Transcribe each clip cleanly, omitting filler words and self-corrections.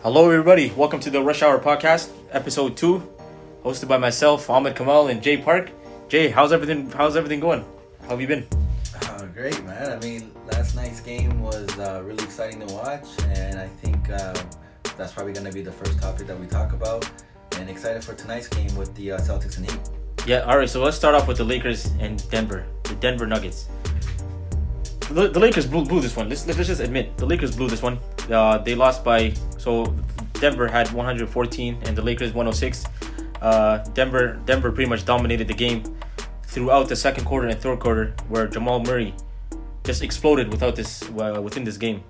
Hello, everybody. Welcome to the Rush Hour Podcast, Episode 2, hosted by myself, Ahmed Kamal, and Jay Park. Jay, how's everything going? How have you been? Great, man. I mean, last night's game was really exciting to watch, and I think that's probably going to be the first topic that we talk about. And excited for tonight's game with the Celtics and Heat. Yeah, all right. So let's start off with the Lakers and Denver, the Denver Nuggets. The Lakers blew this one. Let's just admit the Lakers blew this one. They lost by Denver had 114 and the Lakers 106. Denver pretty much dominated the game throughout the second quarter and third quarter, where Jamal Murray just exploded within this game.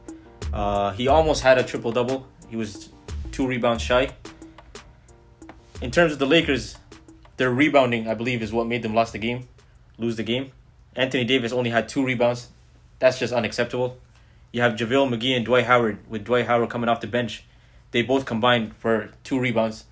He almost had a triple double. He was 2 rebounds shy. In terms of the Lakers, their rebounding, I believe, is what made them lose the game. Anthony Davis only had 2 rebounds. That's just unacceptable. You have JaVale McGee and Dwight Howard, with Dwight Howard coming off the bench. They both combined for 2 rebounds.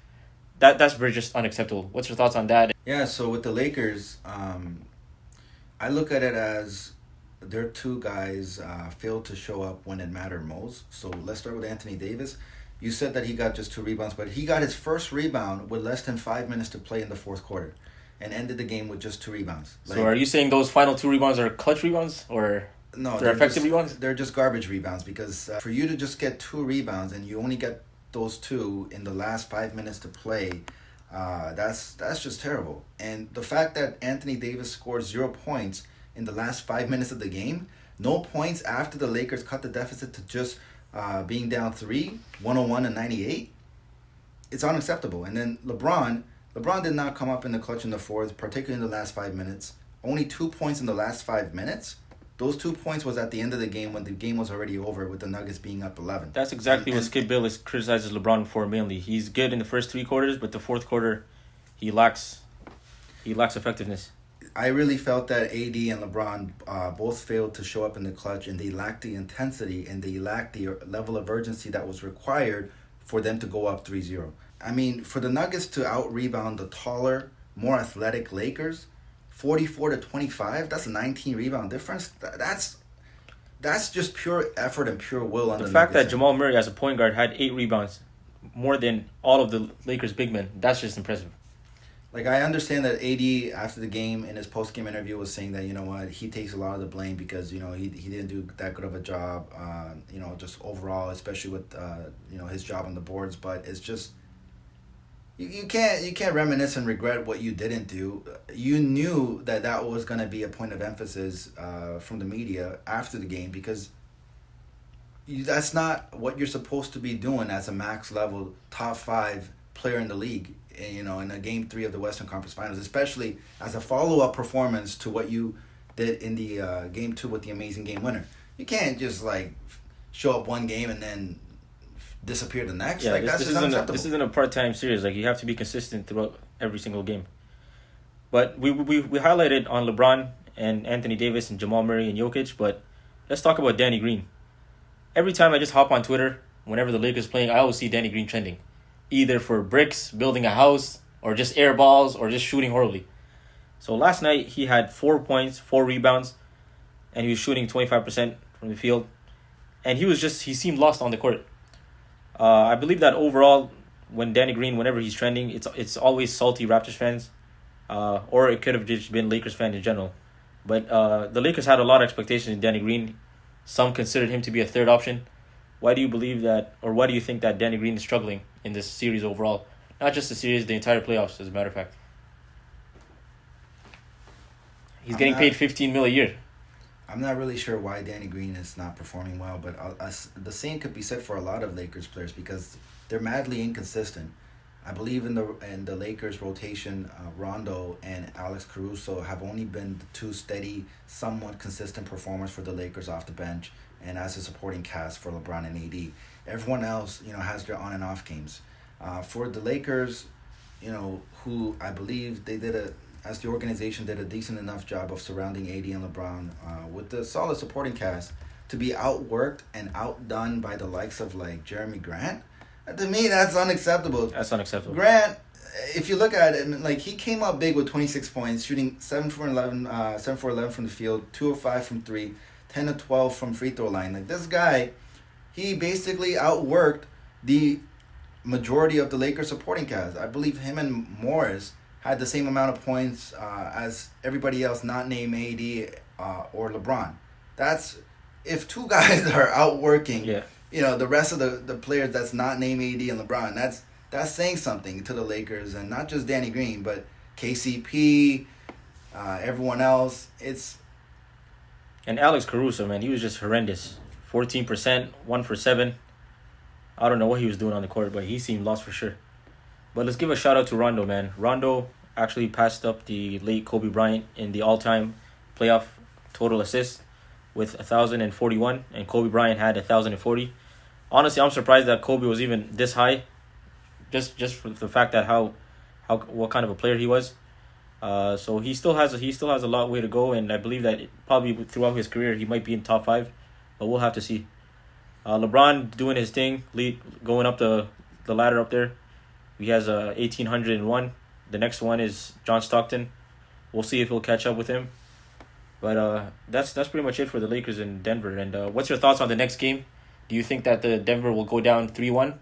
That's very just unacceptable. What's your thoughts on that? Yeah, so with the Lakers, I look at it as their 2 guys failed to show up when it mattered most. So let's start with Anthony Davis. You said that he got just 2 rebounds, but he got his first rebound with less than 5 minutes to play in the fourth quarter and ended the game with just 2 rebounds. So are you saying those final 2 rebounds are clutch rebounds, or no, they're effective rebounds? They're just garbage rebounds, because for you to just get 2 rebounds and you only get those 2 in the last 5 minutes to play, that's just terrible. And the fact that Anthony Davis scored 0 points in the last 5 minutes of the game, no points after the Lakers cut the deficit to just being down 3, 101-98, it's unacceptable. And then LeBron did not come up in the clutch in the fourth, particularly in the last 5 minutes. Only 2 points in the last 5 minutes. Those 2 points was at the end of the game when the game was already over, with the Nuggets being up 11. That's exactly what Skip Bayless criticizes LeBron for mainly. He's good in the first 3 quarters, but the fourth quarter, he lacks effectiveness. I really felt that AD and LeBron both failed to show up in the clutch, and they lacked the intensity and they lacked the level of urgency that was required for them to go up 3-0. I mean, for the Nuggets to out-rebound the taller, more athletic Lakers, 44-25, that's a 19 rebound difference. That's just pure effort and pure will on the fact that Jamal Murray as a point guard had 8 rebounds, more than all of the Lakers big men, that's just impressive. Like, I understand that AD after the game in his post-game interview was saying that, you know what, he takes a lot of the blame because, you know, he didn't do that good of a job, just overall, especially with his job on the boards. But it's just, You can't reminisce and regret what you didn't do. You knew that was going to be a point of emphasis from the media after the game, because that's not what you're supposed to be doing as a max level top 5 player in the league. In a game 3 of the Western Conference Finals, especially as a follow-up performance to what you did in the game 2 with the amazing game winner. You can't just show up one game and then disappear the next. Yeah, that's just unacceptable. This isn't a part-time series. You have to be consistent throughout every single game. But we highlighted on LeBron and Anthony Davis and Jamal Murray and Jokic, but let's talk about Danny Green. Every time I just hop on Twitter, whenever the Lakers playing, I always see Danny Green trending, either for bricks, building a house, or just air balls, or just shooting horribly. So last night he had 4 points, 4 rebounds, and he was shooting 25% from the field, and he seemed lost on the court. I believe that overall, when Danny Green, whenever he's trending, it's always salty Raptors fans, or it could have just been Lakers fans in general. But the Lakers had a lot of expectations in Danny Green. Some considered him to be a third option. Why do you believe that, or why do you think that Danny Green is struggling in this series overall? Not just the series, the entire playoffs, as a matter of fact. He's getting paid $15 million a year. I'm not really sure why Danny Green is not performing well, but the same could be said for a lot of Lakers players, because they're madly inconsistent. I believe in the Lakers rotation, Rondo and Alex Caruso have only been the 2 steady, somewhat consistent performers for the Lakers off the bench and as a supporting cast for LeBron and AD. Everyone else, has their on and off games. For the Lakers, who I believe as the organization did a decent enough job of surrounding AD and LeBron with the solid supporting cast, to be outworked and outdone by the likes of Jeremy Grant, to me that's unacceptable. That's unacceptable. Grant, if you look at it, he came up big with 26 points, shooting 7 for 11 from the field, 2 of 5 from 3, 10 of 12 from free throw line. This guy, he basically outworked the majority of the Lakers supporting cast. I believe him and Morris had the same amount of points as everybody else not named AD or LeBron. That's if two guys are outworking, the rest of the players that's not named AD and LeBron. That's saying something to the Lakers, and not just Danny Green, but KCP, everyone else. And Alex Caruso, man, he was just horrendous. 14%, 1 for 7. I don't know what he was doing on the court, but he seemed lost for sure. But let's give a shout out to Rondo, man. Rondo actually passed up the late Kobe Bryant in the all-time playoff total assists with 1,041, and Kobe Bryant had 1,040. Honestly, I'm surprised that Kobe was even this high, just for the fact that what kind of a player he was. So he still has a lot way to go, and I believe that probably throughout his career he might be in top 5, but we'll have to see. LeBron doing his thing, going up the ladder up there. He has 1,801. The next one is John Stockton. We'll see if he'll catch up with him. But that's pretty much it for the Lakers in Denver. And what's your thoughts on the next game? Do you think that the Denver will go down 3-1,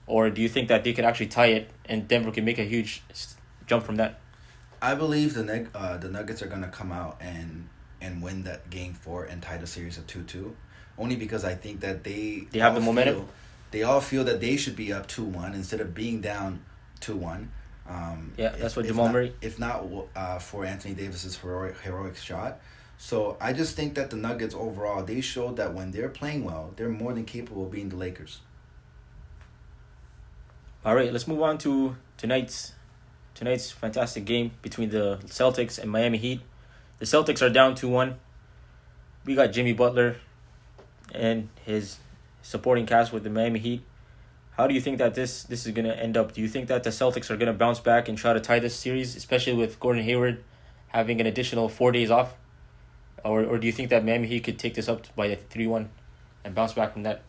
or do you think that they can actually tie it and Denver can make a huge jump from that? I believe the Nuggets are gonna come out and win that game 4 and tie the series at 2-2. Only because I think that they have the momentum. They all feel that they should be up 2-1 instead of being down 2-1. That's what Jamal Murray. If not for Anthony Davis's heroic shot. So I just think that the Nuggets overall, they showed that when they're playing well, they're more than capable of being the Lakers. All right, let's move on to tonight's fantastic game between the Celtics and Miami Heat. The Celtics are down 2-1. We got Jimmy Butler and his supporting cast with the Miami Heat. How do you think that this is going to end up? Do you think that the Celtics are going to bounce back and try to tie this series, especially with Gordon Hayward having an additional 4 days off? Or do you think that Miami Heat could take this up by 3-1 and bounce back from that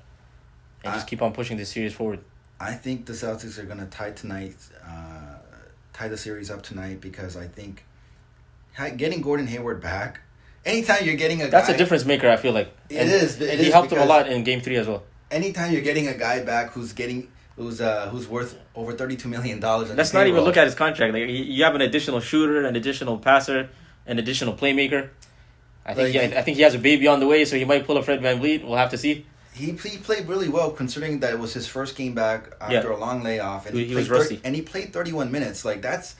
and just keep on pushing this series forward? I think the Celtics are going to tie the series up tonight, because I think getting Gordon Hayward back, anytime you're getting that's a difference maker, I feel like. He helped him a lot in Game 3 as well. Anytime you're getting a guy back who's worth over $32 million. Let's not even look at his contract. Like, you have an additional shooter, an additional passer, an additional playmaker. I think he has a baby on the way, so he might pull a Fred VanVleet. We'll have to see. He played really well, considering that it was his first game back after a long layoff, and he was rusty. And he played 31 minutes. Like that's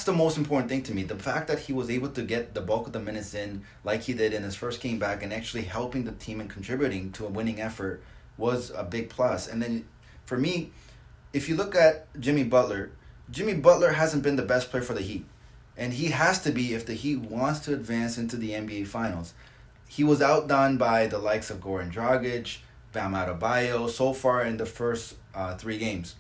the most important thing to me. The fact that he was able to get the bulk of the minutes in, like he did in his first game back, and actually helping the team and contributing to a winning effort was a big plus. And then for me, if you look at Jimmy Butler hasn't been the best player for the Heat. And he has to be if the Heat wants to advance into the NBA Finals. He was outdone by the likes of Goran Dragic, Bam Adebayo, so far in the first 3 games.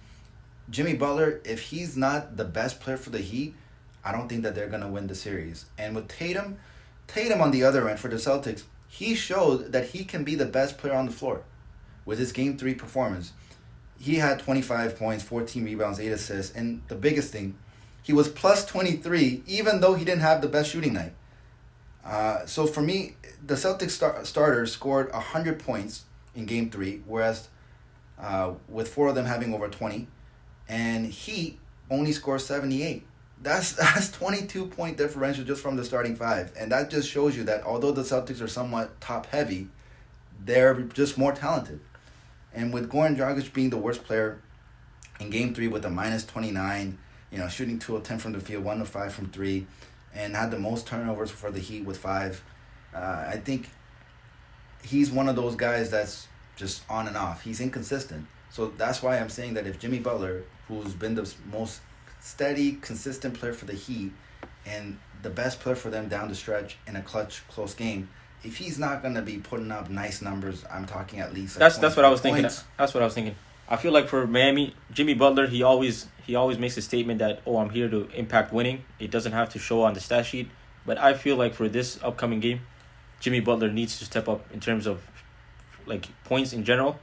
Jimmy Butler, if he's not the best player for the Heat, I don't think that they're going to win the series. And with Tatum on the other end for the Celtics, he showed that he can be the best player on the floor with his Game 3 performance. He had 25 points, 14 rebounds, 8 assists, and the biggest thing, he was plus 23, even though he didn't have the best shooting night. So for me, the Celtics starters scored 100 points in Game 3, whereas with 4 of them having over 20, and Heat only scored 78. That's 22-point differential just from the starting 5, and that just shows you that although the Celtics are somewhat top-heavy, they're just more talented. And with Goran Dragic being the worst player in Game 3 with a minus 29, shooting 2 of 10 from the field, 1 of 5 from 3, and had the most turnovers for the Heat with 5. I think he's one of those guys that's just on and off. He's inconsistent. So that's why I'm saying that if Jimmy Butler, who's been the most steady, consistent player for the Heat and the best player for them down the stretch in a clutch, close game, if he's not going to be putting up nice numbers, I'm talking at least that's what I was thinking. That's what I was thinking. I feel like for Miami, Jimmy Butler, he always makes a statement that, I'm here to impact winning. It doesn't have to show on the stat sheet. But I feel like for this upcoming game, Jimmy Butler needs to step up in terms of like points in general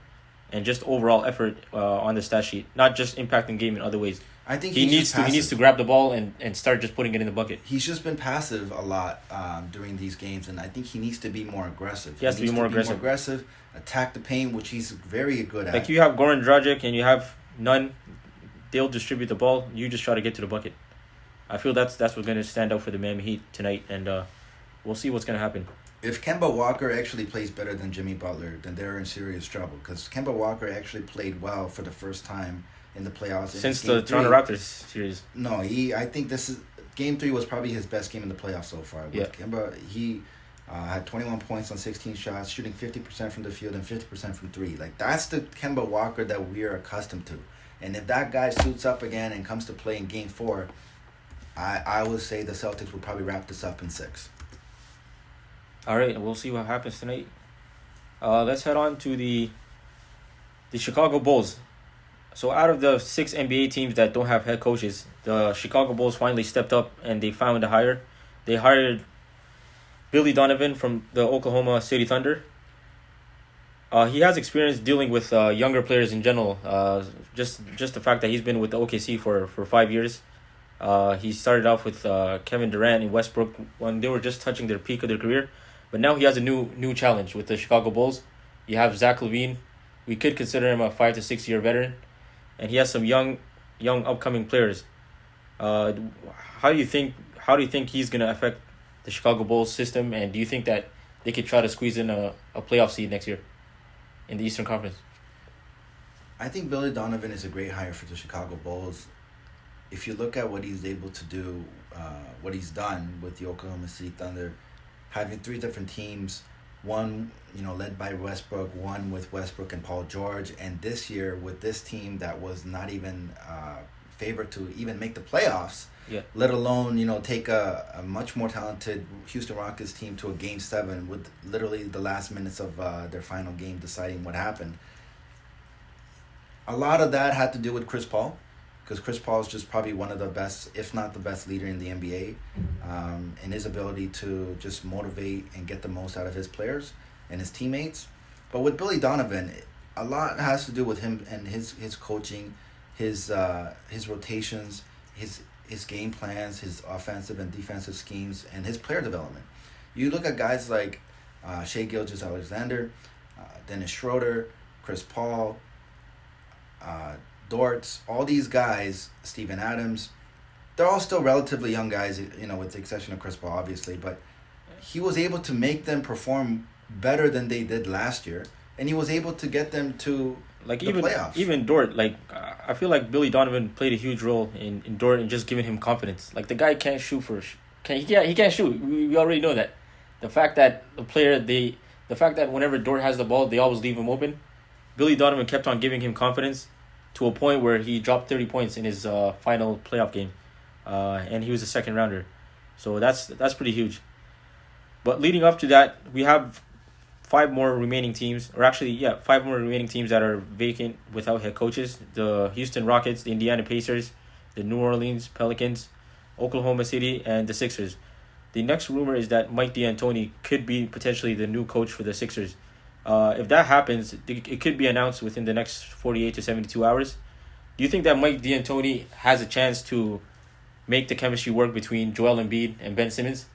and just overall effort on the stat sheet, not just impacting game in other ways. I think he needs to grab the ball and start just putting it in the bucket. He's just been passive a lot during these games, and I think he needs to be more aggressive. He needs to be more aggressive. Attack the paint, which he's very good at. Like you have Goran Dragic and you have none. They'll distribute the ball. You just try to get to the bucket. I feel that's what's going to stand out for the Miami Heat tonight, and we'll see what's going to happen. If Kemba Walker actually plays better than Jimmy Butler, then they're in serious trouble because Kemba Walker actually played well for the first time in the playoffs. Since the Toronto Raptors series. No, I think this is Game 3 was probably his best game in the playoffs so far. With Kemba, he had 21 points on 16 shots, shooting 50% from the field and 50% from 3. Like, that's the Kemba Walker that we're accustomed to. And if that guy suits up again and comes to play in Game 4, I would say the Celtics will probably wrap this up in 6. All right, we'll see what happens tonight. Let's head on to the Chicago Bulls. So out of the 6 NBA teams that don't have head coaches, the Chicago Bulls finally stepped up and they found a hire. They hired Billy Donovan from the Oklahoma City Thunder. He has experience dealing with younger players in general. Just the fact that he's been with the OKC for 5 years. He started off with Kevin Durant and Westbrook when they were just touching their peak of their career. But now he has a new challenge with the Chicago Bulls. You have Zach LaVine. We could consider him a 5 to 6 year veteran. And he has some young upcoming players. How do you think he's going to affect the Chicago Bulls system? And do you think that they could try to squeeze in a playoff seed next year in the Eastern Conference? I think Billy Donovan is a great hire for the Chicago Bulls. If you look at what he's able to do, what he's done with the Oklahoma City Thunder, having 3 different teams, one led by Westbrook, one with Westbrook and Paul George, and this year with this team that was not even favored to even make the playoffs, let alone take a much more talented Houston Rockets team to a Game 7 with literally the last minutes of their final game deciding what happened. A lot of that had to do with Chris Paul, because Chris Paul is just probably one of the best, if not the best leader in the NBA, and his ability to just motivate and get the most out of his players and his teammates. But with Billy Donovan, a lot has to do with him and his coaching, his rotations, his game plans, his offensive and defensive schemes, and his player development. You look at guys like Shai Gilgeous-Alexander, Dennis Schroeder, Chris Paul, Dortz, all these guys, Steven Adams, they're all still relatively young guys, with the exception of Chris Paul, obviously, but he was able to make them perform better than they did last year, and he was able to get them to the playoffs. Even Dort, I feel like Billy Donovan played a huge role in Dort and just giving him confidence. Like, the guy can't shoot he can't shoot. We already know that. The fact that whenever Dort has the ball, they always leave him open. Billy Donovan kept on giving him confidence to a point where he dropped 30 points in his final playoff game, and he was a second rounder, so that's pretty huge. But leading up to that, we have 5 more remaining teams, or actually, 5 more remaining teams that are vacant without head coaches: the Houston Rockets, the Indiana Pacers, the New Orleans Pelicans, Oklahoma City, and the Sixers. The next rumor is that Mike D'Antoni could be potentially the new coach for the Sixers. If that happens, it could be announced within the next 48 to 72 hours. Do you think that Mike D'Antoni has a chance to make the chemistry work between Joel Embiid and Ben Simmons?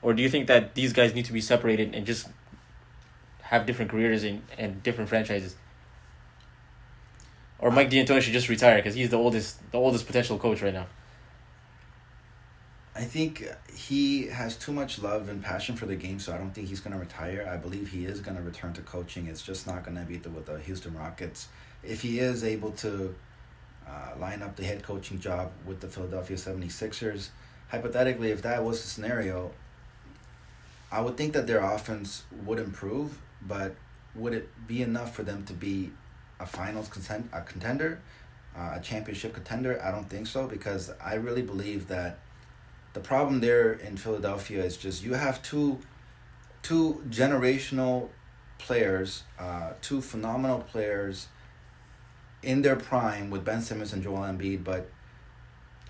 Or do you think that these guys need to be separated and just have different careers and different franchises? Or Mike D'Antoni should just retire because he's the oldest potential coach right now? I think he has too much love and passion for the game, so I don't think he's going to retire. I believe he is going to return to coaching. It's just not going to be with the Houston Rockets. If he is able to line up the head coaching job with the Philadelphia 76ers, hypothetically, if that was the scenario, I would think that their offense would improve, but would it be enough for them to be a finals contender, a championship contender? I don't think so, because I really believe that the problem there in Philadelphia is just you have two generational players, 2 phenomenal players in their prime with Ben Simmons and Joel Embiid. But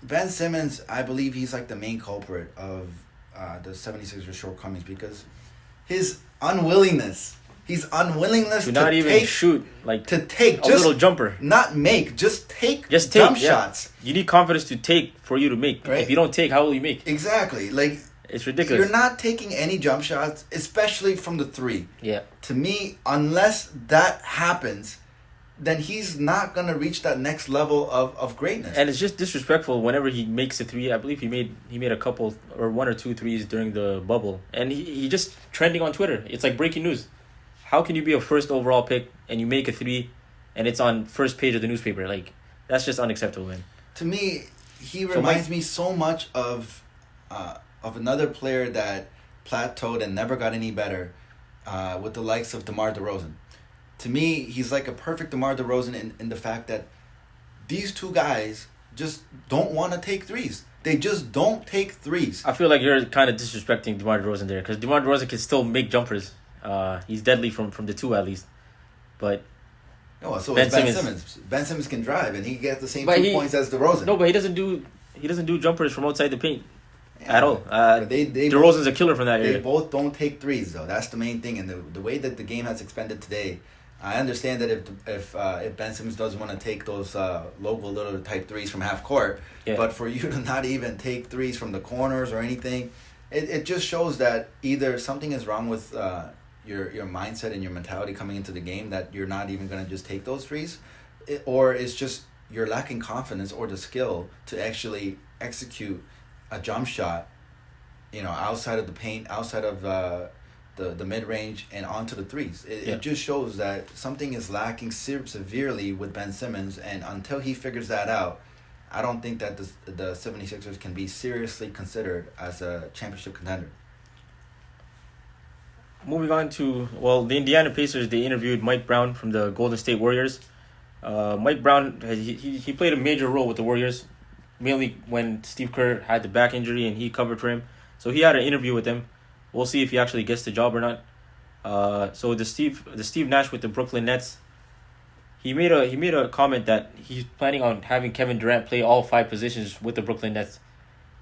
Ben Simmons, I believe he's like the main culprit of the 76ers shortcomings, because his unwillingness to not even shoot, to take a little jumper, not make, just take jump shots. You need confidence to take for you to make. Right? If you don't take, how will you make? Exactly. It's ridiculous. You're not taking any jump shots, especially from the 3. Yeah. To me, unless that happens, then he's not gonna reach that next level of greatness. And it's just disrespectful whenever he makes a three. I believe he made a couple or one or two threes during the bubble, and he just trending on Twitter. It's like breaking news. How can you be a first overall pick and you make a three, and it's on first page of the newspaper? Like, that's just unacceptable, man. To me, he reminds me so much of another player that plateaued and never got any better, with the likes of DeMar DeRozan. To me, he's like a perfect DeMar DeRozan in the fact that these two guys just don't want to take threes. They just don't take threes. I feel like you're kind of disrespecting DeMar DeRozan there, because DeMar DeRozan can still make jumpers. He's deadly from the two at least. But so Ben Simmons. Ben Simmons can drive, and he gets the same points as DeRozan. No, but he doesn't do jumpers from outside the paint. Yeah, at all. DeRozan's a killer from that area. They both don't take threes, though. That's the main thing. And the way that the game has expanded today, I understand that if Ben Simmons doesn't want to take those local little type threes from half court, but for you to not even take threes from the corners or anything, it just shows that either something is wrong with your mindset and your mentality coming into the game, that you're not even going to just take those threes, or it's just you're lacking confidence or the skill to actually execute a jump shot, outside of the paint, outside of the mid-range, and onto the threes. It just shows that something is lacking severely with Ben Simmons, and until he figures that out, I don't think that the 76ers can be seriously considered as a championship contender. Moving on to, the Indiana Pacers, they interviewed Mike Brown from the Golden State Warriors. Mike Brown, he played a major role with the Warriors, mainly when Steve Kerr had the back injury and he covered for him. So he had an interview with him. We'll see if he actually gets the job or not. So the Steve Nash with the Brooklyn Nets, he made a comment that he's planning on having Kevin Durant play all 5 positions with the Brooklyn Nets.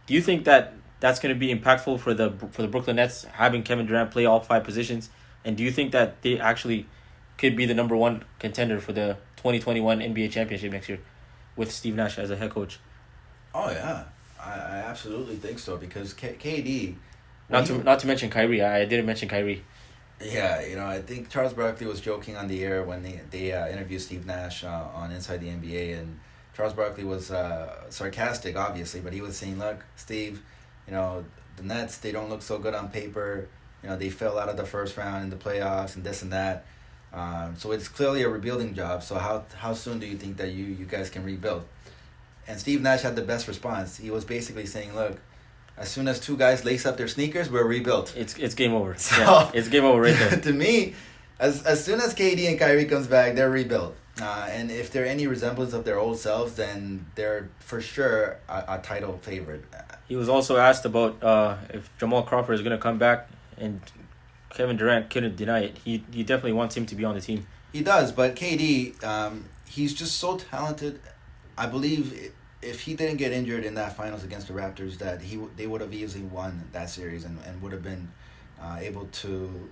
Do you think that that's going to be impactful for the Brooklyn Nets, having Kevin Durant play all 5 positions? And do you think that they actually could be the number 1 contender for the 2021 NBA championship next year with Steve Nash as a head coach? Oh yeah, I absolutely think so, because KD. Not to mention Kyrie. I didn't mention Kyrie. Yeah, I think Charles Barkley was joking on the air when they interviewed Steve Nash on Inside the NBA, and Charles Barkley was sarcastic, obviously, but he was saying, "Look, Steve, the Nets, they don't look so good on paper. They fell out of the first round in the playoffs and this and that. So it's clearly a rebuilding job. So how soon do you think that you guys can rebuild?" And Steve Nash had the best response. He was basically saying, "Look, as soon as 2 guys lace up their sneakers, we're rebuilt." It's game over. So, it's game over right there. To me, as soon as KD and Kyrie comes back, they're rebuilt. And if they're any resemblance of their old selves, then they're for sure a title favorite. He was also asked about if Jamal Crawford is going to come back, and Kevin Durant couldn't deny it. He definitely wants him to be on the team. He does, but KD, he's just so talented. I believe if he didn't get injured in that finals against the Raptors, that they would have easily won that series and would have been able to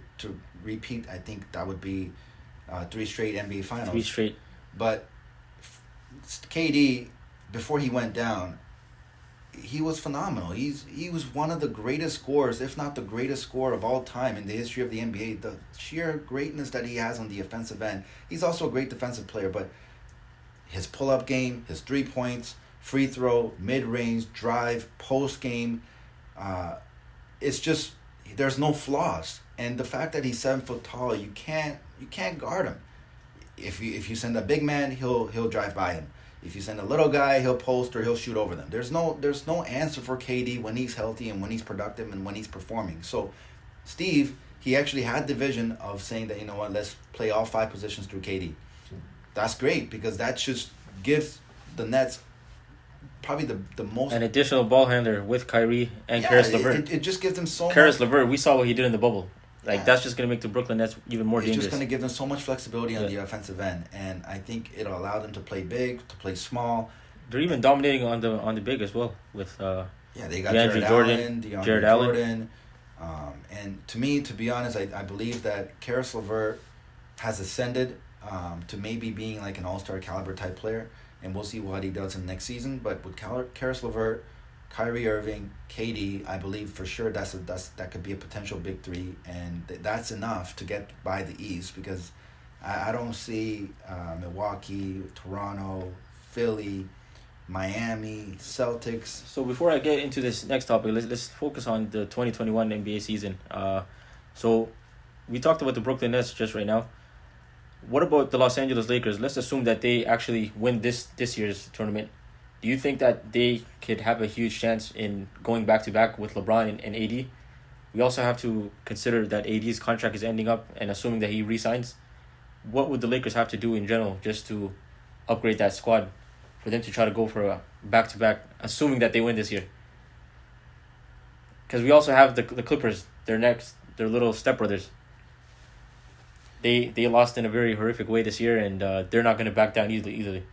repeat. I think that would be 3 straight NBA finals. 3 straight. But KD, before he went down, he was phenomenal. He was one of the greatest scorers, if not the greatest scorer of all time in the history of the NBA. The sheer greatness that he has on the offensive end. He's also a great defensive player, but his pull-up game, his 3 points, free throw, mid-range, drive, post-game, it's just, there's no flaws. And the fact that he's 7 foot tall, you can't guard him. If you send a big man, he'll drive by him. If you send a little guy, he'll post or he'll shoot over them. There's no answer for KD when he's healthy and when he's productive and when he's performing. So Steve, he actually had the vision of saying that, let's play all 5 positions through KD. That's great, because that just gives the Nets probably the most... An additional ball handler with Kyrie and Karis LeVert. It just gives them so Karis LeVert, we saw what he did in the bubble. That's just going to make the Brooklyn Nets even more dangerous. It's just going to give them so much flexibility on the offensive end. And I think it'll allow them to play big, to play small. They're even dominating on the big as well with they got Jared Allen. And to me, to be honest, I believe that Karis LeVert has ascended to maybe being like an all-star caliber type player. And we'll see what he does in the next season. But with Karis LeVert, Kyrie Irving, KD, I believe for sure that could be a potential big 3, and that's enough to get by the East, because I don't see Milwaukee, Toronto, Philly, Miami, Celtics. So before I get into this next topic, let's focus on the 2021 NBA season. So we talked about the Brooklyn Nets just right now. What about the Los Angeles Lakers? Let's assume that they actually win this year's tournament. Do you think that they could have a huge chance in going back to back with LeBron and AD? We also have to consider that AD's contract is ending up, and assuming that he resigns, what would the Lakers have to do in general just to upgrade that squad for them to try to go for a back to back, assuming that they win this year? Because we also have the Clippers, their little stepbrothers. They lost in a very horrific way this year, and they're not going to back down easily.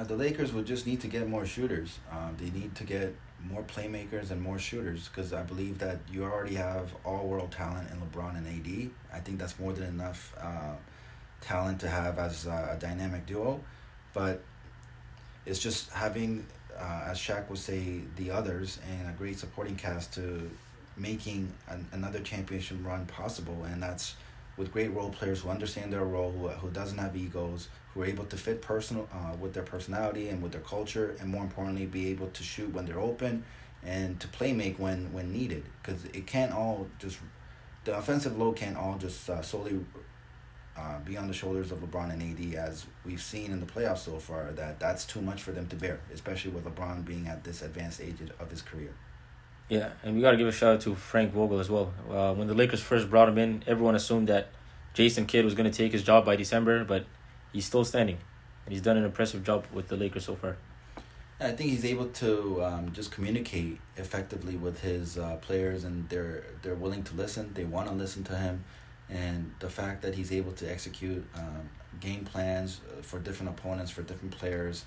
The Lakers would just need to get more shooters. They need to get more playmakers and more shooters, because I believe that you already have all-world talent in LeBron and AD. I think that's more than enough talent to have as a dynamic duo. But it's just having, as Shaq would say, the others and a great supporting cast to making another championship run possible. And that's with great role players who understand their role, who doesn't have egos, who are able to fit with their personality and with their culture, and more importantly, be able to shoot when they're open and to play make when needed. Because it can't all just, the offensive load can't all just solely be on the shoulders of LeBron and AD, as we've seen in the playoffs so far. That's too much for them to bear, especially with LeBron being at this advanced age of his career. Yeah, and we got to give a shout out to Frank Vogel as well. When the Lakers first brought him in, everyone assumed that Jason Kidd was going to take his job by December, but he's still standing, and he's done an impressive job with the Lakers so far. I think he's able to just communicate effectively with his players, and they're willing to listen. They want to listen to him, and the fact that he's able to execute game plans for different opponents, for different players,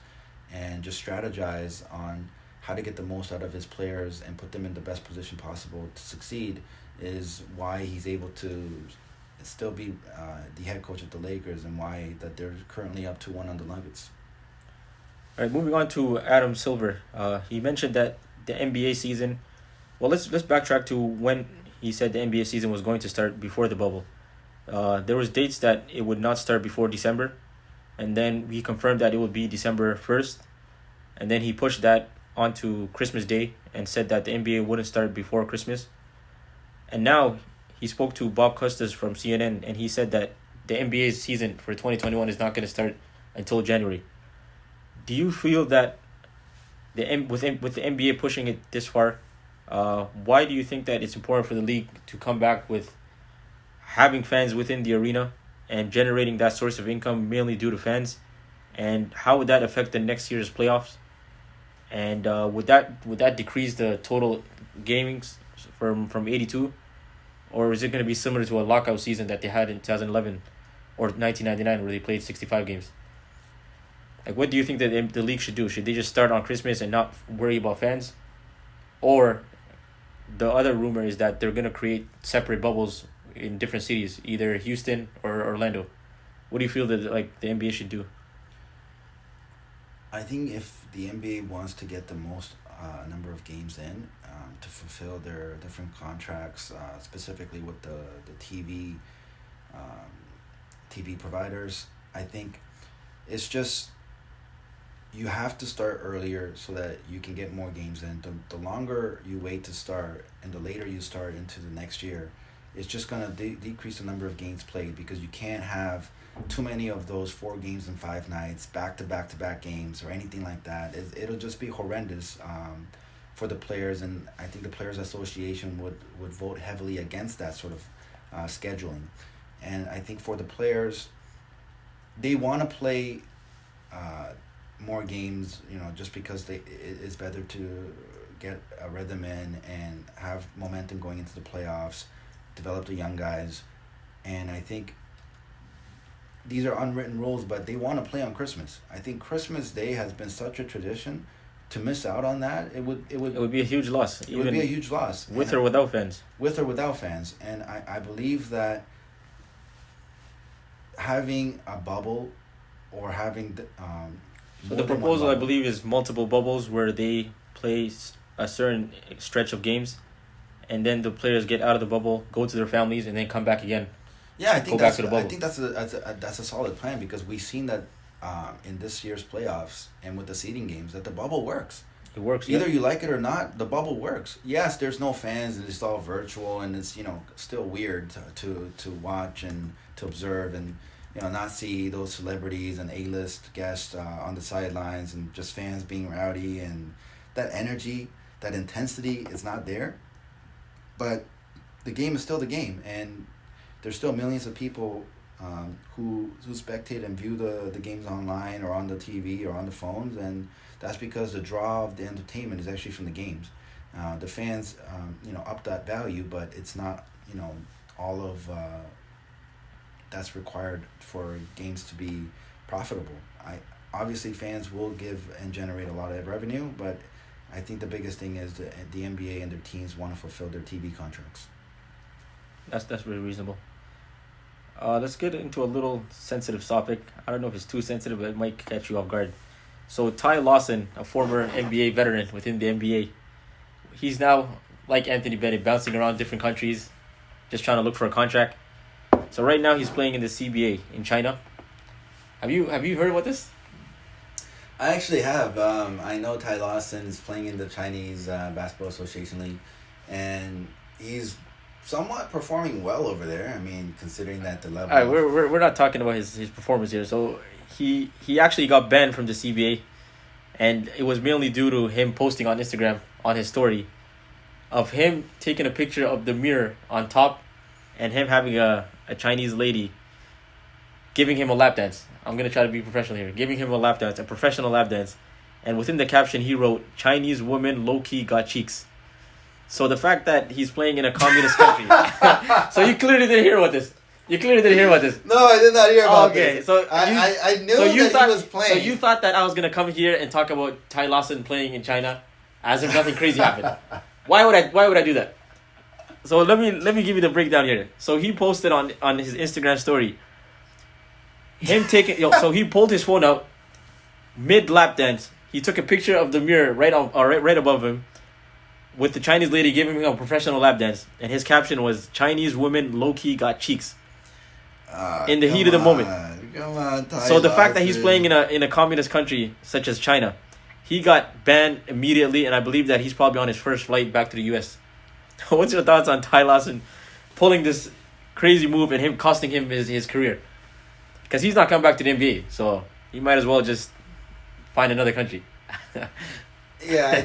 and just strategize on how to get the most out of his players and put them in the best position possible to succeed is why he's able to still be the head coach of the Lakers, and why that they're currently up 2-1 on the Nuggets. All right, moving on to Adam Silver. He mentioned that the NBA season. Well, let's backtrack to when he said the NBA season was going to start before the bubble. There was dates that it would not start before December, and then he confirmed that it would be December 1st, and then he pushed that onto Christmas Day and said that the NBA wouldn't start before Christmas. And now he spoke to Bob Costas from CNN, and he said that the NBA's season for 2021 is not going to start until January. Do you feel that with the NBA pushing it this far, why do you think that it's important for the league to come back with having fans within the arena and generating that source of income mainly due to fans? And how would that affect the next year's playoffs? And would that decrease the total gamings from 82? Or is it going to be similar to a lockout season that they had in 2011 or 1999 where they played 65 games? Like, what do you think that the league should do? Should they just start on Christmas and not worry about fans? Or the other rumor is that they're going to create separate bubbles in different cities, either Houston or Orlando. What do you feel that the NBA should do? I think if the NBA wants to get the most number of games in to fulfill their different contracts, specifically with the TV providers, I think it's just you have to start earlier so that you can get more games in. The longer you wait to start and the later you start into the next year, it's just going to decrease the number of games played, because you can't have too many of those 4 games in 5 nights, back-to-back games or anything like that. It'll just be horrendous for the players, and I think the Players Association would vote heavily against that sort of scheduling. And I think for the players, they want to play more games, just because it's better to get a rhythm in and have momentum going into the playoffs, develop the young guys. And I think these are unwritten rules, but they want to play on Christmas. I think Christmas Day has been such a tradition. To miss out on that, it would be a huge loss. It would be a huge loss. With or without fans. With or without fans. And I believe that having a bubble or having so the proposal, I believe, is multiple bubbles where they play a certain stretch of games, and then the players get out of the bubble, go to their families, and then come back again. Yeah, I think go back to the bubble. I think that's a solid plan because we've seen that in this year's playoffs and with the seeding games that the bubble works. It works. Either Yeah. you like it or not, the bubble works. Yes, there's no fans and it's all virtual and it's still weird to watch and to observe and not see those celebrities and A-list guests on the sidelines and just fans being rowdy and that energy, that intensity is not there. But the game is still the game and there's still millions of people who spectate and view the games online or on the TV or on the phones, and that's because the draw of the entertainment is actually from the games. The fans, up that value, but it's not, all of that's required for games to be profitable. Obviously fans will give and generate a lot of revenue, but I think the biggest thing is the NBA and their teams want to fulfill their TV contracts. That's really reasonable. Let's get into a little sensitive topic. I don't know if it's too sensitive, but it might catch you off guard. So Tai Lawson, a former NBA veteran within the NBA, he's now, like Anthony Bennett, bouncing around different countries, just trying to look for a contract. So right now he's playing in the CBA in China. Have you heard about this? I actually have. I know Tai Lawson is playing in the Chinese Basketball Association League, and he's somewhat performing well over there. I mean, considering that the level. All right, we're not talking about his performance here. So he actually got banned from the CBA, and it was mainly due to him posting on Instagram on his story of him taking a picture of the mirror on top, and him having a Chinese lady giving him a lap dance. I'm gonna try to be professional here. Giving him a lap dance, a professional lap dance, and within the caption he wrote, "Chinese woman low key got cheeks." So the fact that he's playing in a communist country. So you clearly didn't hear about this. No, I did not hear about this. Okay, so I knew that he was playing. So you thought that I was gonna come here and talk about Tai Lawson playing in China, as if nothing crazy happened. Why would I do that? So let me give you the breakdown here. So he posted on his Instagram story. Him taking so he pulled his phone out mid lap dance. He took a picture of the mirror right above him, with the Chinese lady giving him a professional lap dance, and his caption was "Chinese women low key got cheeks." In the heat of the moment. Come on, Tai So the fact that he's Lawson. playing in a communist country such as China, he got banned immediately, and I believe that he's probably on his first flight back to the U.S. What's your thoughts on Tai Lawson pulling this crazy move and him costing him his career? Because he's not coming back to the NBA, so he might as well just find another country. Yeah,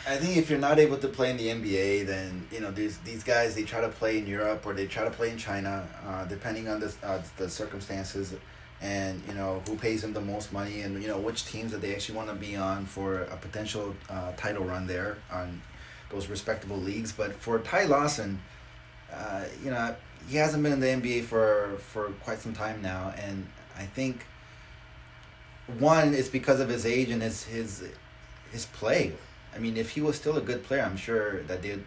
I think if you're not able to play in the NBA, then these guys, they try to play in Europe or they try to play in China, depending on the circumstances, and who pays them the most money, and which teams that they actually want to be on for a potential title run there on those respectable leagues. But for Tai Lawson, he hasn't been in the NBA for quite some time now, and I think one is because of his age and his play. I mean, if he was still a good player, I'm sure that they'd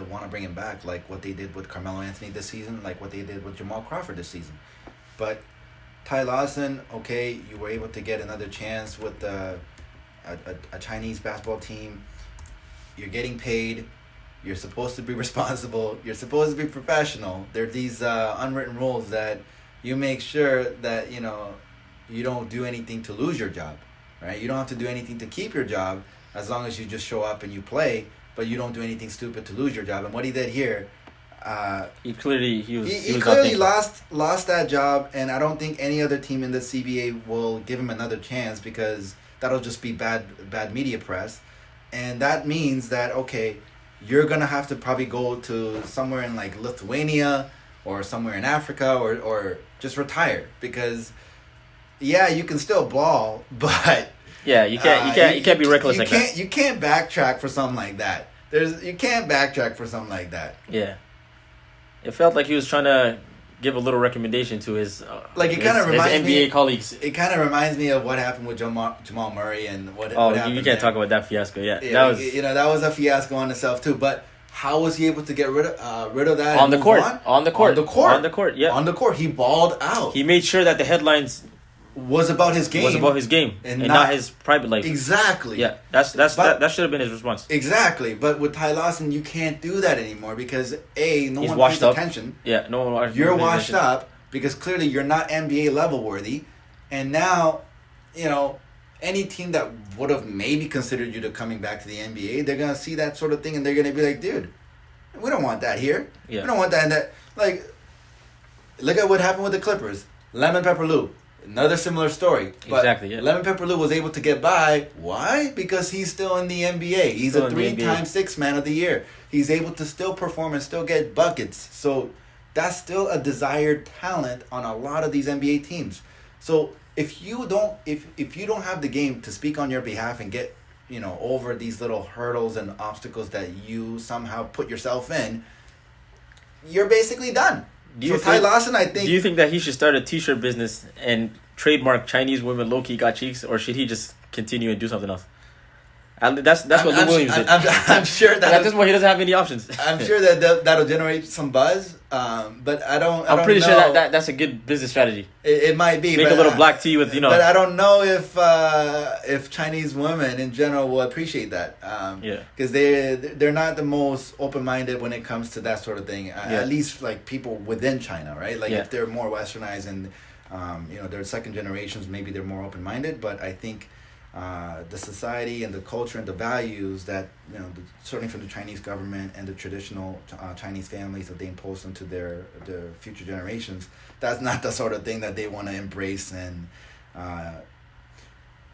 want to bring him back, like what they did with Carmelo Anthony this season, like what they did with Jamal Crawford this season. But Tai Lawson, okay, you were able to get another chance with a Chinese basketball team. You're getting paid. You're supposed to be responsible. You're supposed to be professional. There are these unwritten rules that you make sure that you don't do anything to lose your job, right? You don't have to do anything to keep your job, as long as you just show up and you play, but you don't do anything stupid to lose your job. And what he did here, he clearly lost that job, and I don't think any other team in the CBA will give him another chance, because that'll just be bad media press, and that means that you're gonna have to probably go to somewhere in like Lithuania or somewhere in Africa or just retire, because you can still ball, but yeah, you can't be reckless like that. You can't backtrack for something like that. You can't backtrack for something like that. Yeah, it felt like he was trying to give a little recommendation to his NBA colleagues. It kind of reminds me of what happened with Jamal Murray and what. Oh, what happened you can't talk about that fiasco. Yeah, that was that was a fiasco on itself too. But how was he able to get rid of that on the court? On the court, yeah. On the court, he balled out. He made sure that the headlines was about his game. Was about his game and not his private life. Exactly. Yeah, that should have been his response. Exactly, but with Tai Lawson, you can't do that anymore because He's one washed pays up. attention. Yeah, no one. You're washed up because clearly you're not NBA level worthy, and now, any team that would have maybe considered you to coming back to the NBA, they're gonna see that sort of thing and they're gonna be like, dude, we don't want that here. Yeah. We don't want that. And that, like, look at what happened with the Clippers. Lemon Pepper Lou. Another similar story. But exactly, yeah. Lemon Pepper Lou was able to get by. Why? Because he's still in the NBA. He's a 3-time Sixth Man of the Year. He's able to still perform and still get buckets. So that's still a desired talent on a lot of these NBA teams. So if you don't have the game to speak on your behalf and get over these little hurdles and obstacles that you somehow put yourself in, you're basically done. Tai Lawson, I think... Do you think that he should start a T-shirt business and trademark Chinese women low-key got cheeks, or should he just continue and do something else? That's what Lou Williams did. I'm sure that... At this point, he doesn't have any options. I'm sure that'll generate some buzz, but I'm pretty sure that's a good business strategy. It might be. Make a little black tea with, But I don't know if Chinese women in general will appreciate that. Because they're not the most open-minded when it comes to that sort of thing. At least like people within China, right? Like if they're more westernized and they're second generations, maybe they're more open-minded. But I think the society and the culture and the values that certainly from the Chinese government and the traditional Chinese families that they impose onto their future generations, that's not the sort of thing that they want to embrace and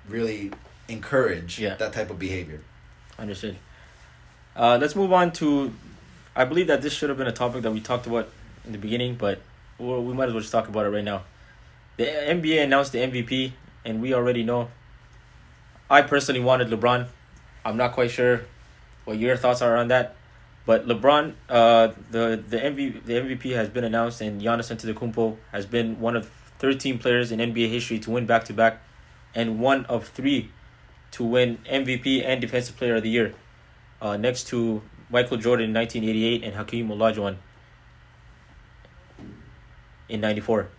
really encourage that type of behavior. Understood. Let's move on to, I believe that this should have been a topic that we talked about in the beginning, but we might as well just talk about it right now. The NBA announced the MVP, and we already know. I personally wanted LeBron. I'm not quite sure what your thoughts are on that. But LeBron, the MVP has been announced, and Giannis Antetokounmpo has been one of 13 players in NBA history to win back-to-back, and one of 3 to win MVP and Defensive Player of the Year, next to Michael Jordan in 1988 and Hakeem Olajuwon in 94.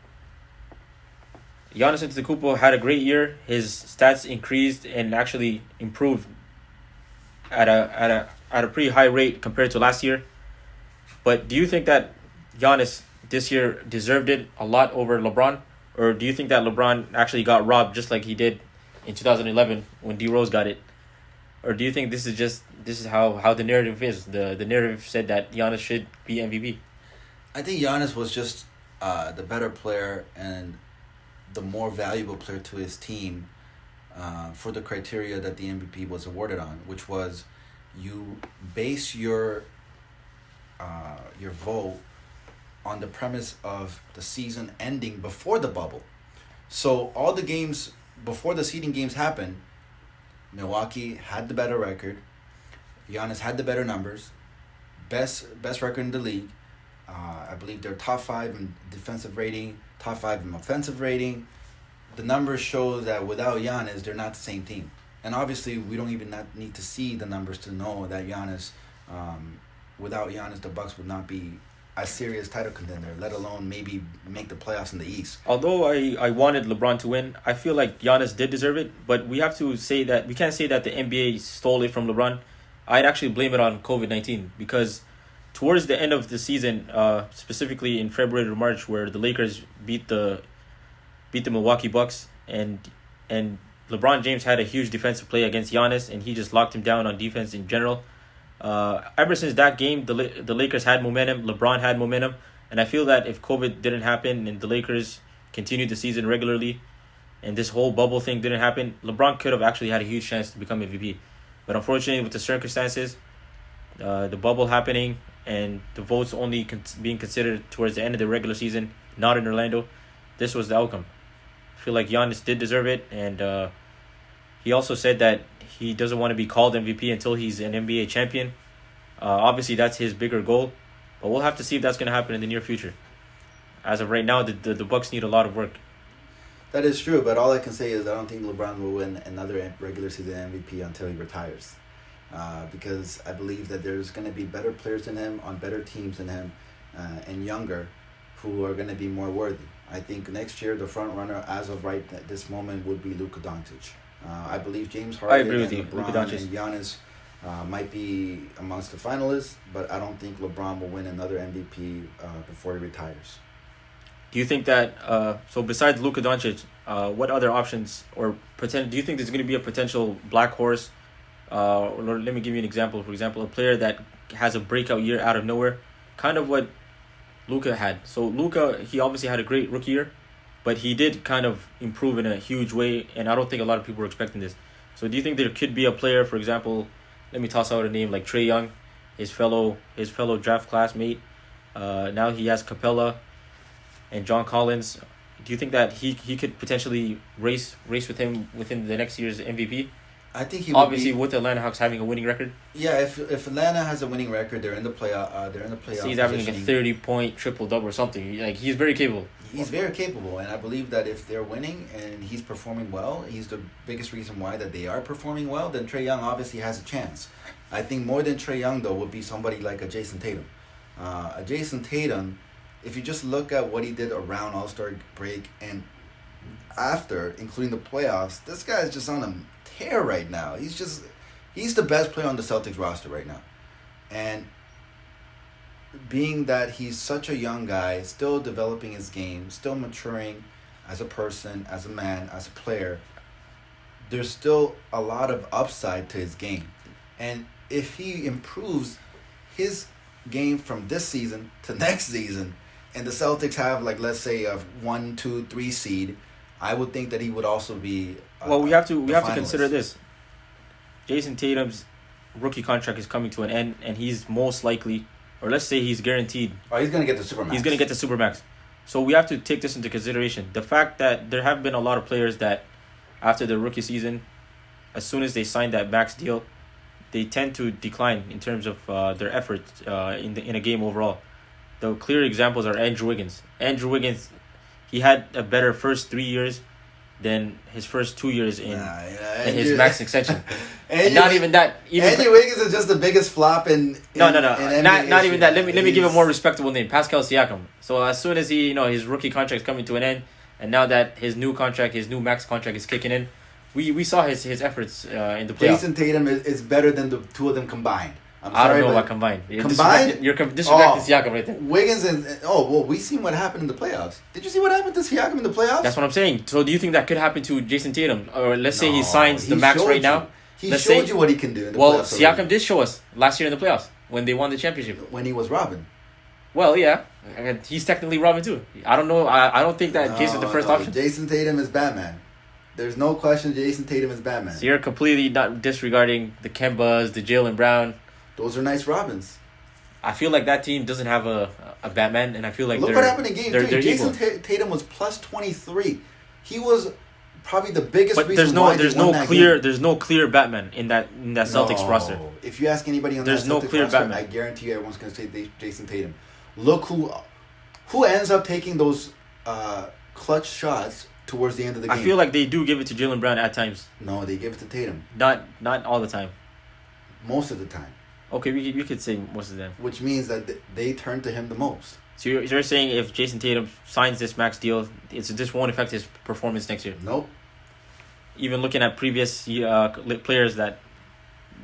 Giannis Antetokounmpo had a great year. His stats increased and actually improved at a pretty high rate compared to last year. But do you think that Giannis this year deserved it a lot over LeBron? Or do you think that LeBron actually got robbed just like he did in 2011 when D Rose got it? Or do you think this is how the narrative is? The narrative said that Giannis should be MVP. I think Giannis was just the better player and the more valuable player to his team for the criteria that the MVP was awarded on, which was you base your vote on the premise of the season ending before the bubble. So all the games before the seeding games happened, Milwaukee had the better record. Giannis had the better numbers, best record in the league. I believe they're top 5 in defensive rating, top 5 in offensive rating. The numbers show that without Giannis, they're not the same team. And obviously, we don't even need to see the numbers to know that Giannis, without Giannis, the Bucks would not be a serious title contender, let alone maybe make the playoffs in the East. Although I wanted LeBron to win, I feel like Giannis did deserve it. But we have to say that we can't say that the NBA stole it from LeBron. I'd actually blame it on COVID-19 because towards the end of the season, specifically in February to March, where the Lakers beat the Milwaukee Bucks, and LeBron James had a huge defensive play against Giannis, and he just locked him down on defense in general. Ever since that game, the Lakers had momentum, LeBron had momentum, and I feel that if COVID didn't happen and the Lakers continued the season regularly, and this whole bubble thing didn't happen, LeBron could have actually had a huge chance to become MVP. But unfortunately, with the circumstances, the bubble happening, and the votes only being considered towards the end of the regular season, not in Orlando, this was the outcome. I feel like Giannis did deserve it, and he also said that he doesn't want to be called MVP until he's an NBA champion. Obviously, that's his bigger goal, but we'll have to see if that's going to happen in the near future. As of right now, the Bucks need a lot of work. That is true, but all I can say is I don't think LeBron will win another regular season MVP until he retires. Because I believe that there's going to be better players than him on better teams than him and younger who are going to be more worthy. I think next year the front runner as of right at this moment would be Luka Doncic. I believe James Harden agree with and you. LeBron Luka Doncic. and Giannis might be amongst the finalists, but I don't think LeBron will win another MVP before he retires. Do you think that so besides Luka Doncic, what other options or do you think there's going to be a potential black horse? Or let me give you an example. For example, a player that has a breakout year out of nowhere, kind of what Luka had. So Luka, he obviously had a great rookie year, but he did kind of improve in a huge way, and I don't think a lot of people were expecting this. So do you think there could be a player, for example, let me toss out a name like Trae Young, his fellow draft classmate. Now he has Capella and John Collins. Do you think that he could potentially race with him within the next year's MVP? I think he obviously with the Atlanta Hawks having a winning record. Yeah, if Atlanta has a winning record, they're in the playoff. So he's having like a 30-point triple-double or something. Like, he's very capable. He's very capable, and I believe that if they're winning and he's performing well, he's the biggest reason why that they are performing well. Then Trae Young obviously has a chance. I think more than Trae Young though would be somebody like a Jason Tatum. A Jason Tatum, if you just look at what he did around All-Star break and after, including the playoffs, this guy is just on a tear right now. He's the best player on the Celtics roster right now. And being that he's such a young guy, still developing his game, still maturing as a person, as a man, as a player, there's still a lot of upside to his game. And if he improves his game from this season to next season, and the Celtics have, like, let's say a 1, 2, 3 seed, I would think that he would also be. Well, we have to consider this. Jason Tatum's rookie contract is coming to an end, and he's most likely, or let's say he's guaranteed. Oh, he's gonna get the Supermax. He's gonna get the Supermax. So we have to take this into consideration. The fact that there have been a lot of players that, after their rookie season, as soon as they sign that max deal, they tend to decline in terms of their effort in a game overall. The clear examples are Andrew Wiggins. Andrew Wiggins, he had a better first 3 years than his first 2 years in his max extension. And not even that. Andrew Wiggins is just the biggest flop in no. In Not even that. Let me give a more respectable name. Pascal Siakam. So as soon as his rookie contract is coming to an end, and now that his new max contract is kicking in, we saw his efforts in the playoffs. Jason Tatum is better than the two of them combined. I don't know about combined. You're disrespecting Siakam right there. Wiggins we seen what happened in the playoffs. Did you see what happened to Siakam in the playoffs? That's what I'm saying. So do you think that could happen to Jason Tatum? Or let's say he signs the max right now. He showed you what he can do in the playoffs. Well, Siakam did show us last year in the playoffs when they won the championship. When he was Robin. Well, yeah. He's technically Robin too. I don't know. I don't think that Jason's the first option. Jason Tatum is Batman. There's no question Jason Tatum is Batman. So you're completely not disregarding the Kembas, the Jaylen Brown. Those are nice Robins. I feel like that team doesn't have a Batman, and I feel like look what happened in Game 3. Jason Tatum was plus 23. He was probably the biggest reason why they won that game. There's no clear Batman in that Celtics roster. If you ask anybody on that Celtics roster, Batman. I guarantee you everyone's going to say Jason Tatum. Look who ends up taking those clutch shots towards the end of the game. I feel like they do give it to Jaylen Brown at times. No, they give it to Tatum. Not all the time. Most of the time. Okay, we could say most of them. Which means that they turn to him the most. So you're saying if Jason Tatum signs this max deal, this won't affect his performance next year? Nope. Even looking at previous players that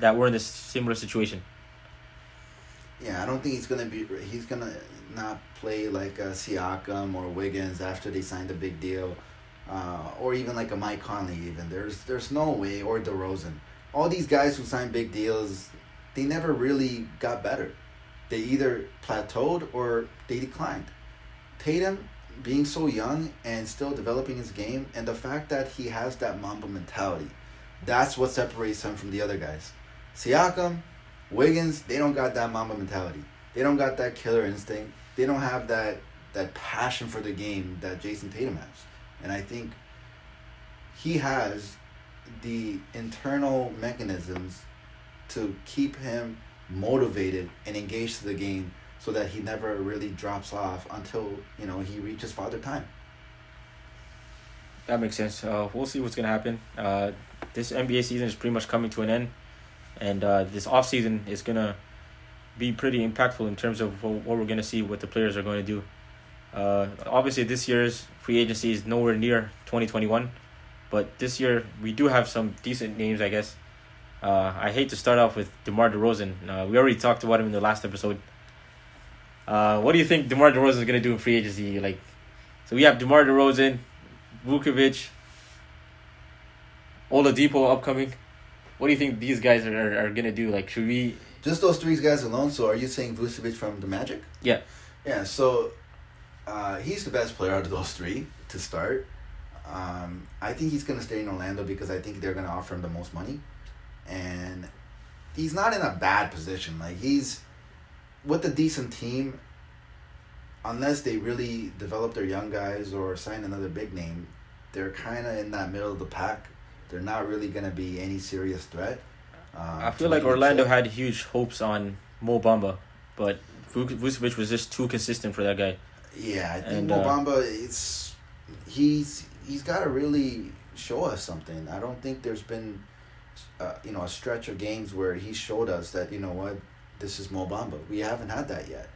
were in this similar situation. Yeah, I don't think he's gonna not play like a Siakam or Wiggins after they signed a big deal, or even like a Mike Conley. Even there's no way, or DeRozan. All these guys who signed big deals, they never really got better. They either plateaued or they declined. Tatum, being so young and still developing his game, and the fact that he has that Mamba mentality, that's what separates him from the other guys. Siakam, Wiggins, they don't got that Mamba mentality. They don't got that killer instinct. They don't have that passion for the game that Jason Tatum has. And I think he has the internal mechanisms to keep him motivated and engaged to the game so that he never really drops off until he reaches Father Time. That makes sense. We'll see what's going to happen. This NBA season is pretty much coming to an end, and this offseason is going to be pretty impactful in terms of what we're going to see, what the players are going to do. Obviously, this year's free agency is nowhere near 2021, but this year we do have some decent names, I guess. I hate to start off with DeMar DeRozan. We already talked about him in the last episode. What do you think DeMar DeRozan is gonna do in free agency? So we have DeMar DeRozan, Vucevic, Oladipo upcoming. What do you think these guys are gonna do? Should we? Just those three guys alone. So are you saying Vucevic from the Magic? Yeah. Yeah. So, he's the best player out of those three to start. I think he's gonna stay in Orlando because I think they're gonna offer him the most money, and he's not in a bad position. He's with a decent team. Unless they really develop their young guys or sign another big name, they're kind of in that middle of the pack. They're not really going to be any serious threat. I feel like Orlando had huge hopes on Mo Bamba, but Vucevic was just too consistent for that guy. Yeah, I think Mo Bamba, he's got to really show us something. I don't think there's been a stretch of games where he showed us that, this is Mo Bamba. We haven't had that yet.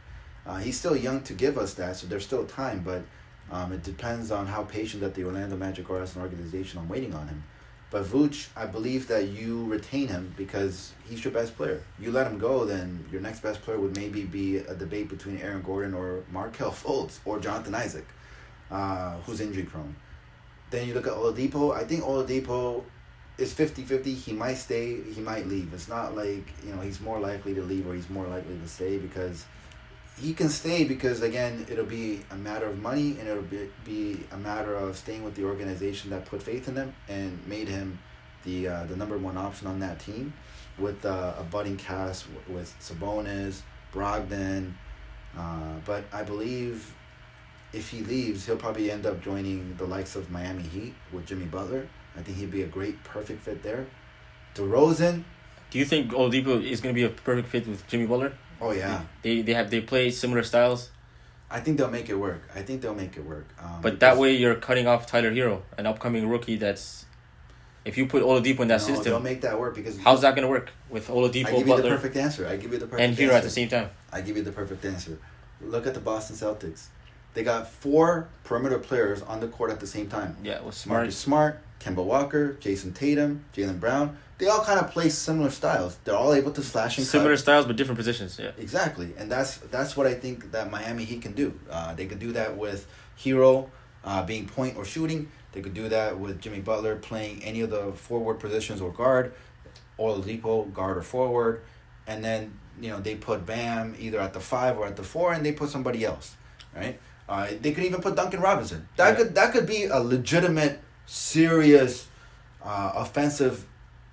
He's still young to give us that, so there's still time, but it depends on how patient that the Orlando Magic are as an organization on waiting on him. But Vooch, I believe that you retain him because he's your best player. You let him go, then your next best player would maybe be a debate between Aaron Gordon or Markelle Fultz or Jonathan Isaac, who's injury prone. Then you look at Oladipo. I think Oladipo is 50-50. He might stay, he might leave. It's not like, he's more likely to leave or he's more likely to stay because he can stay because, again, it'll be a matter of money and it'll be a matter of staying with the organization that put faith in him and made him the number one option on that team with a budding cast with Sabonis, Brogdon. But I believe if he leaves, he'll probably end up joining the likes of Miami Heat with Jimmy Butler. I think he'd be a great, perfect fit there. DeRozan. Do you think Oladipo is going to be a perfect fit with Jimmy Butler? Oh yeah, they play similar styles. I think they'll make it work. But that way you're cutting off Tyler Hero, an upcoming rookie. That's if you put Oladipo in that system, they'll make that work because how's that gonna work with Oladipo, I give you Butler, the perfect answer. And Hero at the same time. I give you the perfect answer. Look at the Boston Celtics. They got 4 perimeter players on the court at the same time. Yeah, it was Smart. Marcus Smart, Kemba Walker, Jason Tatum, Jaylen Brown. They all kind of play similar styles. They're all able to slash and similar cut. styles, but different positions. Yeah, exactly, and that's what I think that Miami Heat can do. They could do that with Hero being point or shooting. They could do that with Jimmy Butler playing any of the forward positions or guard, Oladipo guard or forward, and then they put Bam either at the 5 or at the 4, and they put somebody else, right? They could even put Duncan Robinson. That could be a legitimate, serious, offensive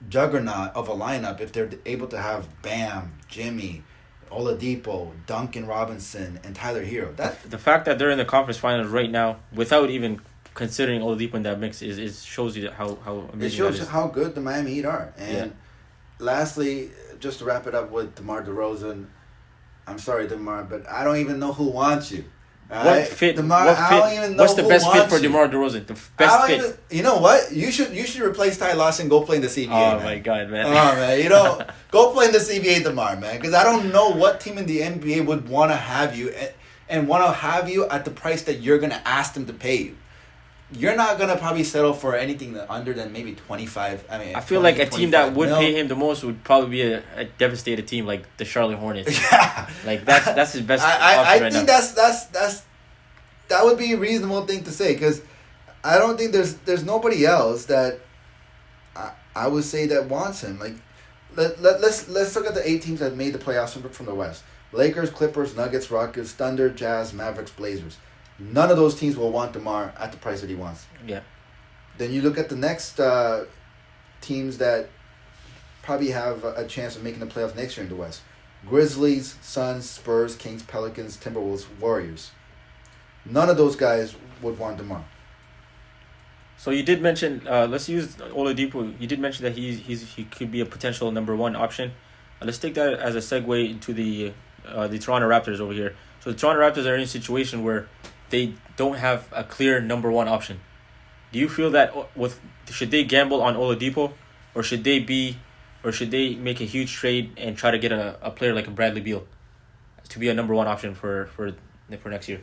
juggernaut of a lineup if they're able to have Bam, Jimmy, Oladipo, Duncan Robinson, and Tyler Hero. The fact that they're in the conference finals right now without even considering Oladipo in that mix is shows you how amazing it shows that is. How good the Miami Heat are. And lastly, just to wrap it up with DeMar DeRozan, I'm sorry, DeMar, but I don't even know who wants you. What fit? DeMar, what fit? I don't even know what's the who best fit wants for you. DeMar DeRozan? The best fit. You know what? You should replace Tai Lawson. Go play in the CBA. Oh man. my God, man! Oh man, go play in the CBA, DeMar, man. Because I don't know what team in the NBA would want to have you and want to have you at the price that you're gonna ask them to pay you. You're not gonna probably settle for anything under than maybe 25. I feel like a team that would pay him the most would probably be a devastated team like the Charlotte Hornets. Yeah, that's his best. I right think now. that would be a reasonable thing to say because I don't think there's nobody else that I would say that wants him. Like let's look at the 8 teams that made the playoffs from the West: Lakers, Clippers, Nuggets, Rockets, Thunder, Jazz, Mavericks, Blazers. None of those teams will want DeMar at the price that he wants. Yeah. Then you look at the next teams that probably have a chance of making the playoffs next year in the West: Grizzlies, Suns, Spurs, Kings, Pelicans, Timberwolves, Warriors. None of those guys would want DeMar. So you did mention, let's use Oladipo. You did mention that he could be a potential number 1 option. Let's take that as a segue into the Toronto Raptors over here. So the Toronto Raptors are in a situation where they don't have a clear number 1 option. Do you feel that should they gamble on Oladipo, or should they make a huge trade and try to get a player like a Bradley Beal to be a number 1 option for next year?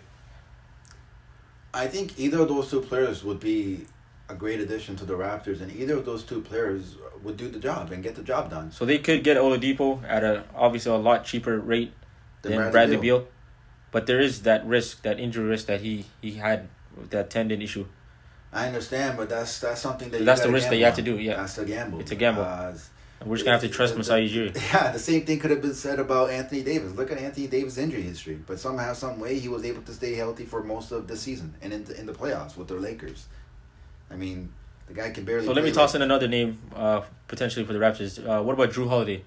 I think either of those two players would be a great addition to the Raptors, and either of those two players would do the job and get the job done. So they could get Oladipo at obviously a lot cheaper rate than Bradley Beal. But there is that risk, that injury risk that he had with that tendon issue. I understand, but that's something that that's the risk that you have to do. Yeah, that's a gamble. It's a gamble. We're just gonna have to trust Masai Ujiri. Yeah, the same thing could have been said about Anthony Davis. Look at Anthony Davis' injury history, but somehow, some way, he was able to stay healthy for most of the season and in the playoffs with the Lakers. I mean, the guy can barely. So let me toss in another name, potentially for the Raptors. What about Drew Holiday?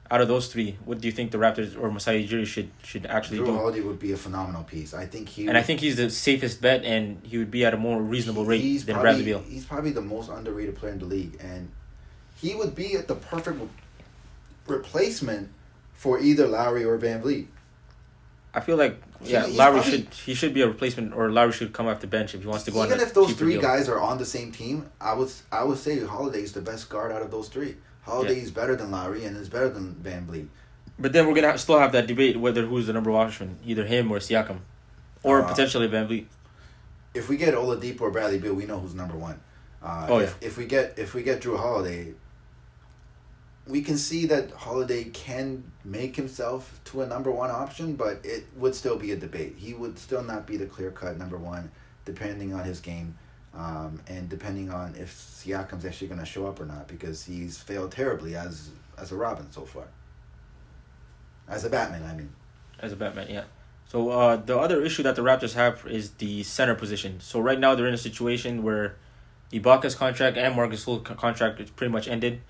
Out of those three, what do you think the Raptors or Masai Ujiri should actually do? Drew Holiday would be a phenomenal piece. I think I think he's the safest bet, and he would be at a more reasonable rate than Bradley Beal. He's probably the most underrated player in the league, and he would be at the perfect replacement for either Lowry or VanVleet. I feel like Lowry should be a replacement, or Lowry should come off the bench if he wants to go on. Even if those three guys are on the same team, I would say Holiday is the best guard out of those three. Holiday is better than Lowry and is better than VanVleet. But then we're gonna still have that debate whether who's the number one option, either him or Siakam, or potentially VanVleet. If we get Oladipo or Bradley Beal, we know who's number one. If we get Drew Holiday, we can see that Holiday can make himself to a number one option, but it would still be a debate. He would still not be the clear-cut number one, depending on his game, and depending on if Siakam's actually going to show up or not, because he's failed terribly as a Robin so far. As a Batman, I mean. As a Batman, yeah. So the other issue that the Raptors have is the center position. So right now they're in a situation where Ibaka's contract and Marc Gasol's contract is pretty much ended.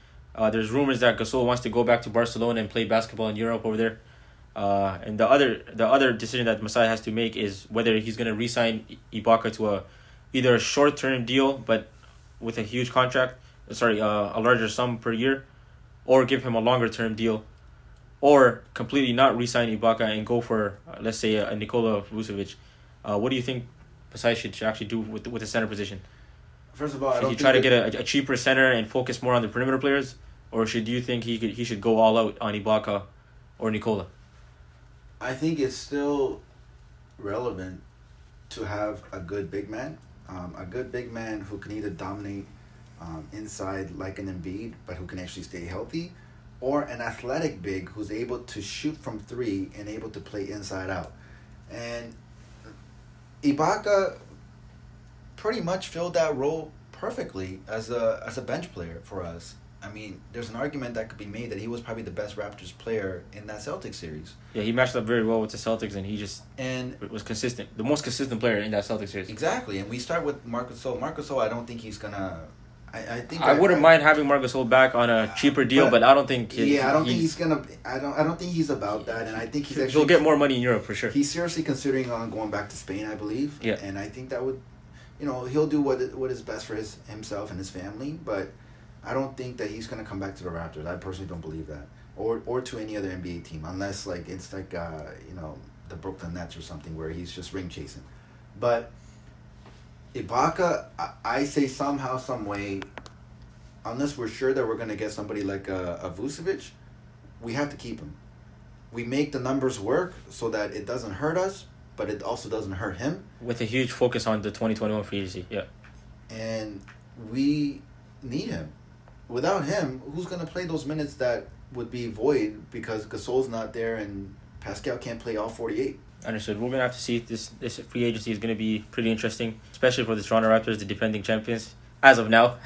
There's rumors that Gasol wants to go back to Barcelona and play basketball in Europe over there. And the other decision that Masai has to make is whether he's going to re-sign Ibaka to either a short-term deal but with a huge contract, a larger sum per year, or give him a longer-term deal, or completely not re-sign Ibaka and go for, let's say, a Nikola Vucevic. What do you think Masai should actually do with the center position? First of all, should he try to get a cheaper center and focus more on the perimeter players, or do you think he should go all out on Ibaka or Nikola? I think it's still relevant to have a good big man, who can either dominate inside like an Embiid, but who can actually stay healthy, or an athletic big who's able to shoot from three and able to play inside out. And Ibaka pretty much filled that role perfectly as a bench player for us. I mean, there's an argument that could be made that he was probably the best Raptors player in that Celtics series. Yeah, he matched up very well with the Celtics, and he just was consistent. The most consistent player in that Celtics series. Exactly, and we start with Marc Gasol. Marc Gasol, I don't think he's gonna. I wouldn't mind having Marc Gasol back on a cheaper deal, but I don't think. I don't think he's gonna. I don't think he's about that, and I think he's actually. He'll get more money in Europe for sure. He's seriously considering on going back to Spain, I believe. Yeah. And I think that would, he'll do what is best for himself and his family, but I don't think that he's gonna come back to the Raptors. I personally don't believe that, or to any other NBA team, unless it's like the Brooklyn Nets or something where he's just ring chasing. But Ibaka, I say somehow, some way, unless we're sure that we're gonna get somebody like a Vucevic, we have to keep him. We make the numbers work so that it doesn't hurt us, but it also doesn't hurt him. With a huge focus on the 2021 free agency, yeah. And we need him. Without him, who's going to play those minutes that would be void because Gasol's not there and Pascal can't play all 48? Understood. We're going to have to see. This free agency is going to be pretty interesting, especially for the Toronto Raptors, the defending champions, as of now.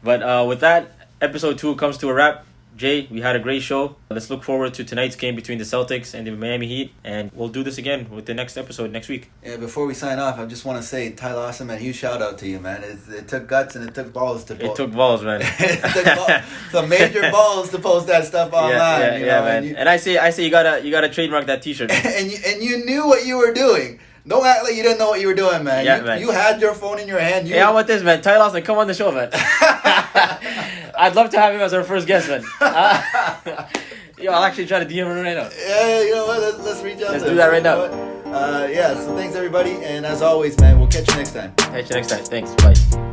But with that, episode 2 comes to a wrap. Jay, we had a great show. Let's look forward to tonight's game between the Celtics and the Miami Heat, and we'll do this again with the next episode next week. Yeah, before we sign off, I just want to say, Tai Lawson, man, huge shout out to you, man. It took guts and it took balls to post. It took balls, man. It took some major balls to post that stuff online. Yeah, man. And I say you gotta trademark that T-shirt. and you knew what you were doing. Don't act like you didn't know what you were doing, man. Yeah, man. You had your phone in your hand. Hey, how about this, man? Tai Lawson, come on the show, man. I'd love to have him as our first guest, man. I'll actually try to DM him right now. Yeah, you know what? Let's reach out. Let's do that right now. So thanks, everybody. And as always, man, we'll catch you next time. Catch you next time. Thanks. Bye.